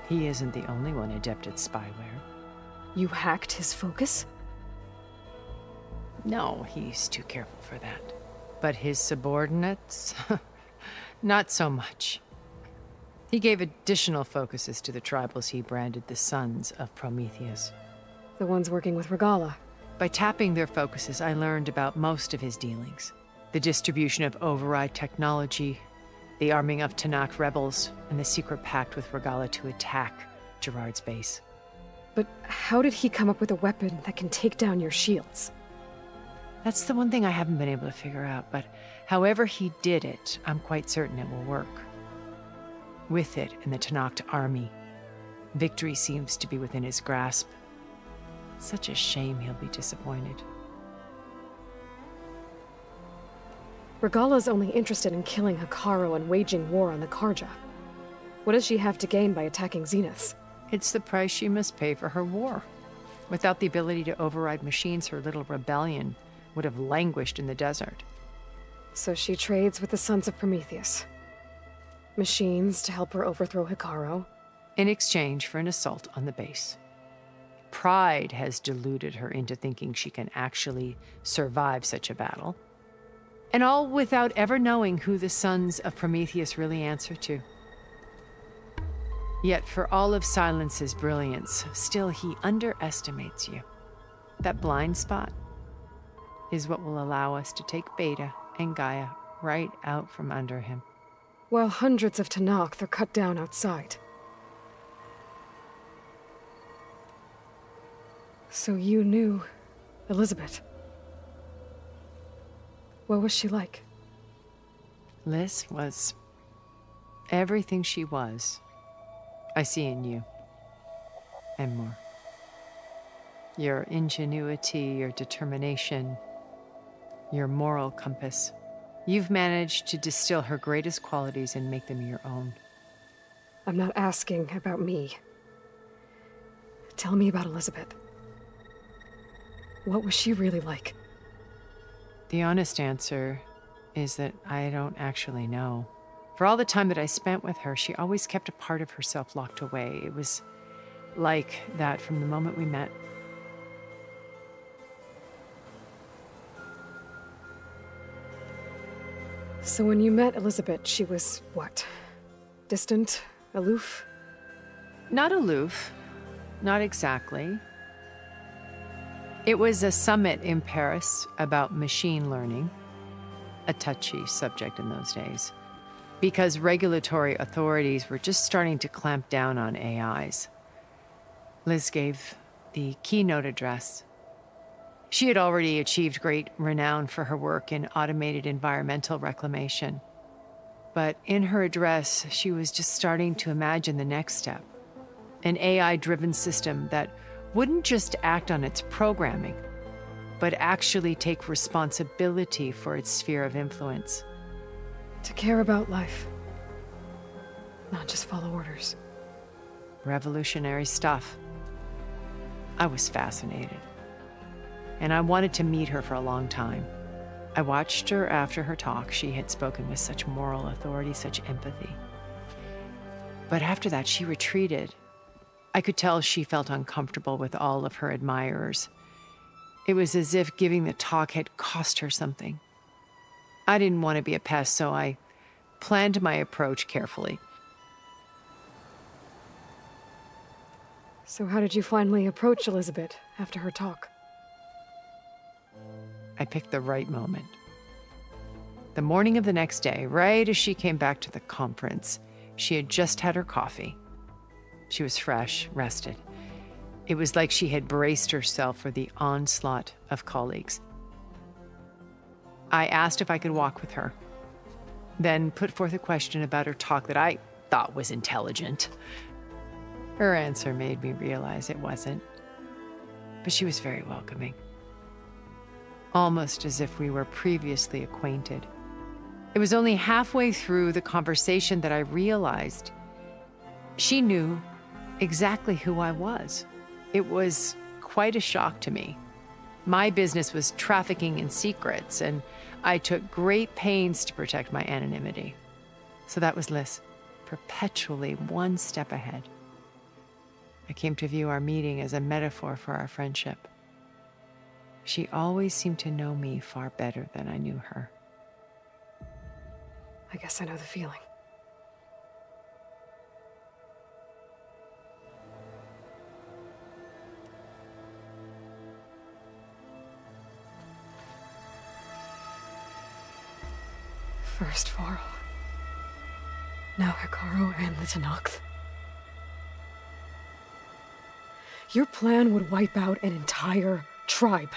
He isn't the only one adept at spyware. You hacked his focus? No, he's too careful for that. But his subordinates? Not so much. He gave additional focuses to the tribals he branded the Sons of Prometheus. The ones working with Regala. By tapping their focuses, I learned about most of his dealings. The distribution of awry technology, the arming of Tanakh rebels, and the secret pact with Regala to attack Gerard's base. But how did he come up with a weapon that can take down your shields? That's the one thing I haven't been able to figure out, but however he did it, I'm quite certain it will work. With it in the Tenakth army, victory seems to be within his grasp. Such a shame he'll be disappointed. Regala's only interested in killing Hekarro and waging war on the Karja. What does she have to gain by attacking Zeniths? It's the price she must pay for her war. Without the ability to override machines, her little rebellion would have languished in the desert. So she trades with the Sons of Prometheus. Machines to help her overthrow Hekarro. In exchange for an assault on the base. Pride has deluded her into thinking she can actually survive such a battle. And all without ever knowing who the Sons of Prometheus really answer to. Yet for all of Silence's brilliance, still he underestimates you. That blind spot is what will allow us to take Beta and Gaia right out from under him. While hundreds of Tenakth are cut down outside. So you knew Elizabeth. What was she like? Liz was everything she was. I see in you. And more. Your ingenuity, your determination, your moral compass. You've managed to distill her greatest qualities and make them your own. I'm not asking about me. Tell me about Elizabeth. What was she really like? The honest answer is that I don't actually know. For all the time that I spent with her, she always kept a part of herself locked away. It was like that from the moment we met. So when you met Elizabeth, she was what? Distant? Aloof? Not aloof. Not exactly. It was a summit in Paris about machine learning, a touchy subject in those days, because regulatory authorities were just starting to clamp down on AIs. Liz gave the keynote address. She had already achieved great renown for her work in automated environmental reclamation. But in her address, she was just starting to imagine the next step, an AI-driven system that wouldn't just act on its programming, but actually take responsibility for its sphere of influence. To care about life, not just follow orders. Revolutionary stuff. I was fascinated, and I wanted to meet her for a long time. I watched her after her talk. She had spoken with such moral authority, such empathy. But after that, she retreated. I could tell she felt uncomfortable with all of her admirers. It was as if giving the talk had cost her something. I didn't want to be a pest, so I planned my approach carefully. So how did you finally approach Elizabeth after her talk? I picked the right moment. The morning of the next day, right as she came back to the conference, she had just had her coffee. She was fresh, rested. It was like she had braced herself for the onslaught of colleagues. I asked if I could walk with her, then put forth a question about her talk that I thought was intelligent. Her answer made me realize it wasn't, but she was very welcoming. Almost as if we were previously acquainted. It was only halfway through the conversation that I realized she knew exactly who I was. It was quite a shock to me. My business was trafficking in secrets, and I took great pains to protect my anonymity. So that was Liz, perpetually one step ahead. I came to view our meeting as a metaphor for our friendship. She always seemed to know me far better than I knew her. I guess I know the feeling. First Varl. Now Hekarro and the Tenakth. Your plan would wipe out an entire tribe.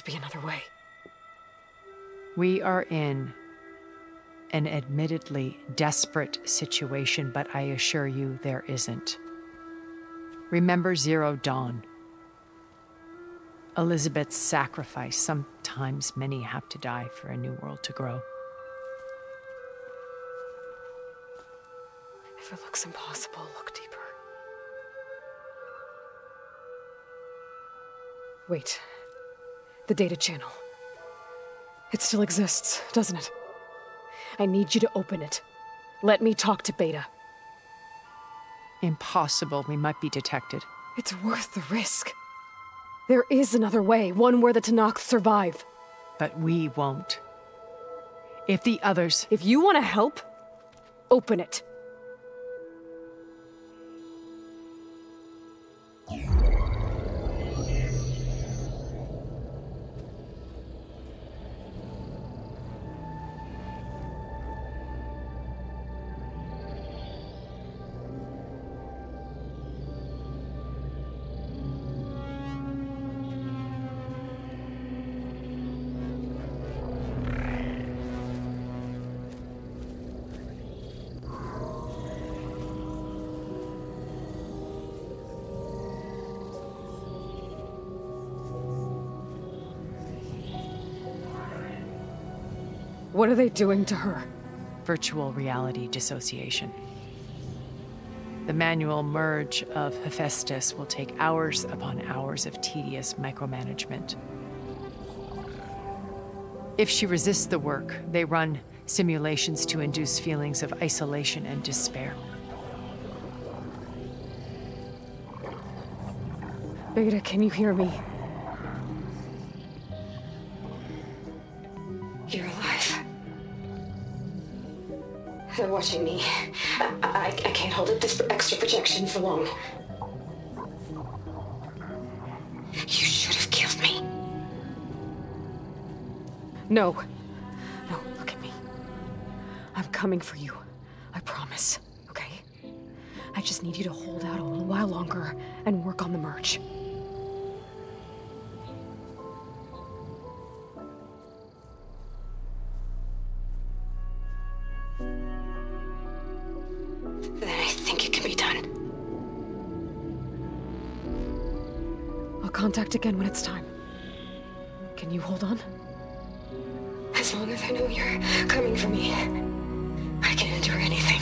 be another way. We are in an admittedly desperate situation, but I assure you there isn't. Remember Zero Dawn. Elizabeth's sacrifice. Sometimes many have to die for a new world to grow. If it looks impossible, look deeper. Wait. The data channel. It still exists, doesn't it? I need you to open it. Let me talk to Beta. Impossible. We might be detected. It's worth the risk. There is another way, one where the Tenakth survive. But we won't. If the others... If you want to help, open it. What are they doing to her? Virtual reality dissociation. The manual merge of HEPHAESTUS will take hours upon hours of tedious micromanagement. If she resists the work, they run simulations to induce feelings of isolation and despair. Beta, can you hear me? You're alive. They're watching me. I can't hold up this extra projection for long. You should have killed me. No. No, look at me. I'm coming for you. I promise, okay? I just need you to hold out a little while longer and work on the merge. Contact again when it's time. Can you hold on? As long as I know you're coming for me, I can endure anything.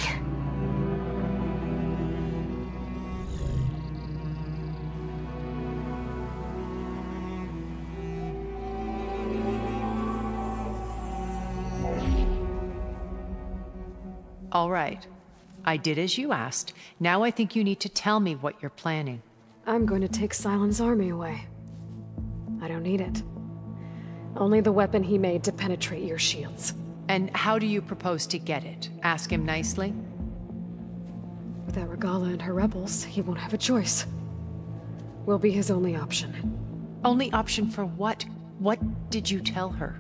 All right. I did as you asked. Now I think you need to tell me what you're planning. I'm going to take Sylens' army away. I don't need it. Only the weapon he made to penetrate your shields. And how do you propose to get it? Ask him nicely? Without Regala and her rebels, he won't have a choice. We'll be his only option. Only option for what? What did you tell her?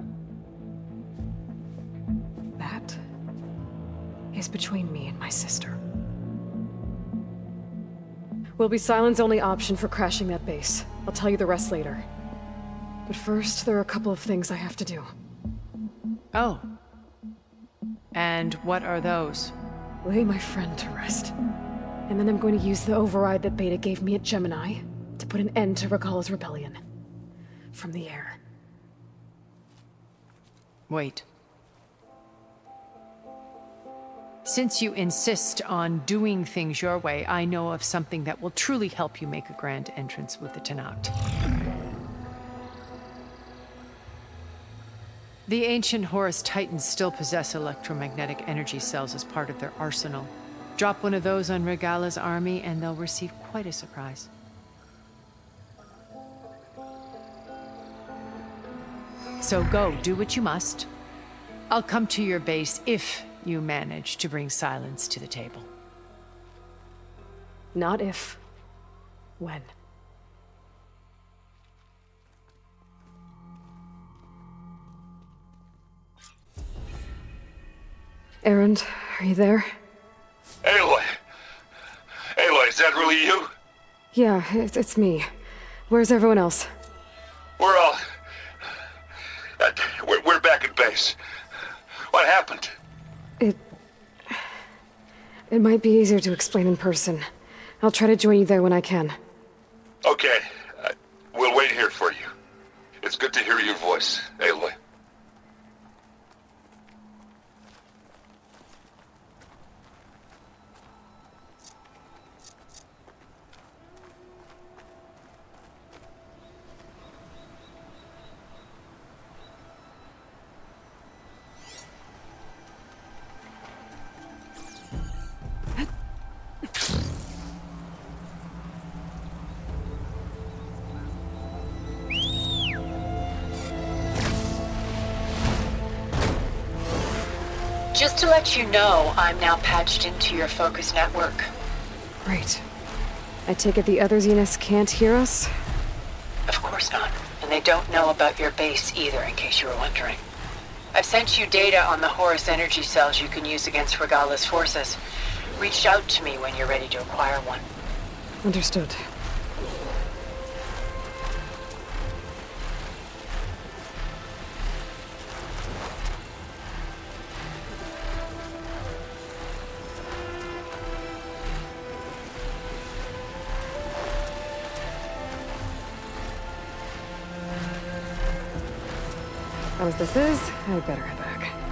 That is between me and my sister. Will be Sylens' only option for crashing that base. I'll tell you the rest later. But first, there are a couple of things I have to do. Oh. And what are those? Lay my friend to rest. And then I'm going to use the override that Beta gave me at Gemini to put an end to Regala's rebellion. From the air. Wait. Since you insist on doing things your way, I know of something that will truly help you make a grand entrance with the Tenakth. The ancient Horus Titans still possess electromagnetic energy cells as part of their arsenal. Drop one of those on Regala's army and they'll receive quite a surprise. So go, do what you must. I'll come to your base if you manage to bring Sylens to the table. Not if. When. Erend, are you there? Aloy! Aloy, is that really you? Yeah, it's me. Where's everyone else? We're all... voice. What happened? It might be easier to explain in person. I'll try to join you there when I can. Okay. We'll wait here for you. It's good to hear your voice, Aloy. Just to let you know, I'm now patched into your focus network. Great. I take it the other Zeniths can't hear us? Of course not. And they don't know about your base either, in case you were wondering. I've sent you data on the Horus energy cells you can use against Regala's forces. Reach out to me when you're ready to acquire one. Understood. As this is, I'd better head back.